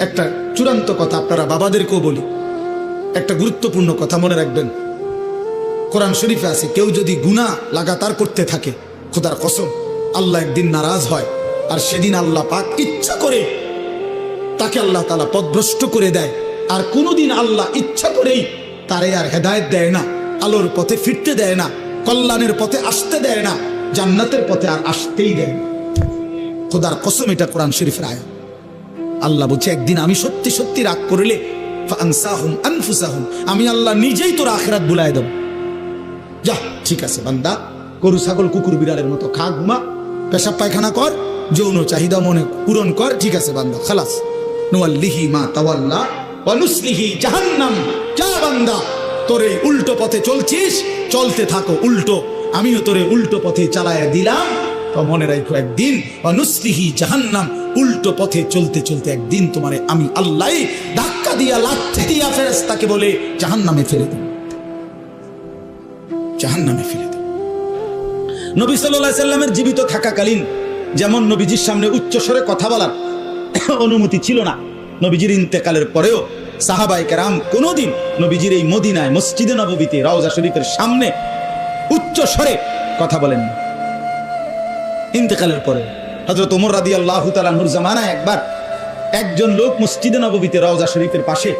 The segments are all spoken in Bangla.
একটা চূড়ান্ত কথা আপনারা বাবাদেরকেও বলি, একটা গুরুত্বপূর্ণ কথা মনে রাখবেন। কোরআন শরীফে আছে, কেউ যদি গুনাহ লাগাতার করতে থাকে, খোদার কসম আল্লাহ একদিন নারাজ হয়, আর সেদিন আল্লাহ পাক ইচ্ছা করে তাকে আল্লাহ তাআলা পথভ্রষ্ট করে দেয়। আর কোনোদিন আল্লাহ ইচ্ছা করেই তারে আর হেদায়েত দেয় না, আলোর পথে ফিরতে দেয় না, কল্যাণের পথে আসতে দেয় না, জান্নাতের পথে আর আসতেই দেয় না। খোদার কসম, এটা কোরআন শরীফের আয়াত। আল্লাহ বলছে, একদিন আমি সত্যি সত্যি রাগ করলে ফাআনসাহুম আনফুসাহুম, আমি আল্লাহ নিজেই তোর আখিরাত ভুলায় দেব। যা, ঠিক আছে বান্দা, গরু ছাগল কুকুর বিড়ালের মতো খা, ঘুমা, পেশাব পায়খানা কর, যৌন চাহিদা মনে পূরণ কর, ঠিক আছে বান্দা, খালাস। নুয়াল্লিহি মা তাওয়াল্লা ওয়া নুসলিহি জাহান্নাম। যা বান্দা, তোরে উল্টো পথে চলছিস, চলতে থাকো উল্টো, আমিও তোরে উল্টো পথে চালায়া দিলাম। তো মনে রাখো, একদিন ওয়া নুসলিহি জাহান্নাম, উল্টো পথে চলতে চলতে একদিন তোমারে আমি আল্লাহ ধাক্কা দিয়া লাথি দিয়া ফেরেশতাকে বলে জাহান্নামে ফেলে দেব, জাহান্নামে ফেলে দেব। নবী সাল্লাল্লাহু আলাইহি সাল্লামের জীবিত থাকাকালীন যেমন নবীজির সামনে উচ্চ স্বরে কথা বলার অনুমতি ছিল না, নবীজির ইন্তেকালের পরেও সাহাবায়ে কেরাম কোনোদিন নবীজির এই মদিনায় মসজিদে নববীতে রওজা শরীফের সামনে উচ্চ স্বরে কথা বলেন। ইন্তেকালের পরে হযরত ওমর রাদিয়াল্লাহু তাআলা আনহুর জামানায় একবার একজন লোক মসজিদে নববীতে রওজা শরীফের পাশে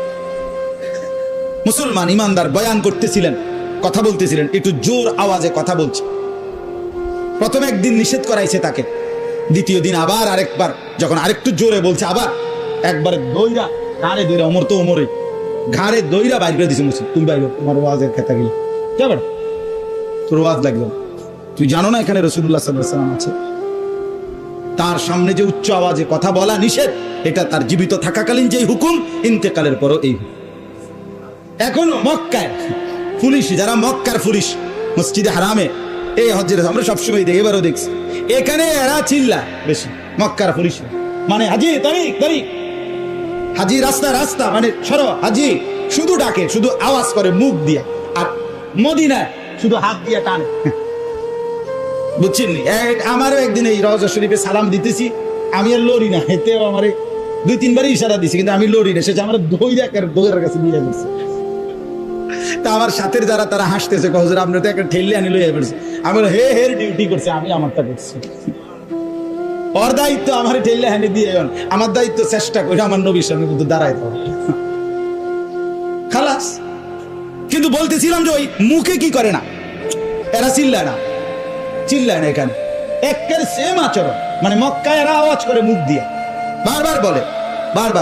মুসলমান ইমানদার বয়ান করতেছিলেন, কথা বলতেছিলেন, একটু জোর আওয়াজে কথা বলছে। প্রথমে একদিন নিষেধ করাইছে তাকে, দ্বিতীয় দিন আবার আরেকবার যখন আরেকটু জোরে বলছে, আবার একবার দইরা ঘাড়ে দইরা, ওমর তো ওমরে ঘাড়ে দইরা বাইর করে দিছে, মুসলিম তুমি বাইর, তোমার ওয়াজের খেতা গেল যাবে, তোর ওয়াজ লাগলো, তুই জানো না এখানে রাসূলুল্লাহ সাল্লাল্লাহু আলাইহি ওয়াসাল্লাম আছে। তার সামনে যে উচ্চ আওয়াজে কথা বলা নিষেধ, এটা তার জীবিত থাকাকালীন যে হুকুম, ইন্তেকালের পরও এই হুকুম। এখন মক্কায় পুলিশ, যারা মক্কার পুলিশ মসজিদে হারামে এই হজ্জের, আমরা সবসময় দেখি, এবারও দেখছি, এখানে এরা চিল্লা বেশি, মক্কার পুলিশ মানে হাজি তারিক তারিক, হাজি রাস্তা রাস্তা, মানে সরো হাজি, শুধু ডাকে, শুধু আওয়াজ করে মুখ দিয়ে, আর মদিনায় শুধু হাত দিয়ে টানে। বুঝছেন? আমারও একদিন এই রওজা শরীফে সালাম দিতেছি, আমি আর লড়ি না, হেতেও আমার 2-3 ইশারা দিছি, কিন্তু আমি লড়ি না, সে আমার দইয়ের কাছে দিয়ে গেছে। তা আমার সাথের যারা, তারা হাসতেছে, হুজুর আপনি তো একটা ঠেললে আনি লইয়া পড়ছে। আমি বলি, হে হের ডিউটি করছে, আমি আমারটা করছি, ওর দায়িত্ব আমার ঠেললে হানি দিয়ে, আমার দায়িত্ব চেষ্টা করে আমার নবীর সামনে কিন্তু দাঁড়ায় তো খালাস। কিন্তু বলতেছিলাম যে ওই মুখে কি করে না, এরা চিল্লায় না, চিল্লায় না, এখানে একের সেম আচরণ, মানে মক্কায় এরা আওয়াজ করে মুখ দিয়ে, বারবার বলে, বারবার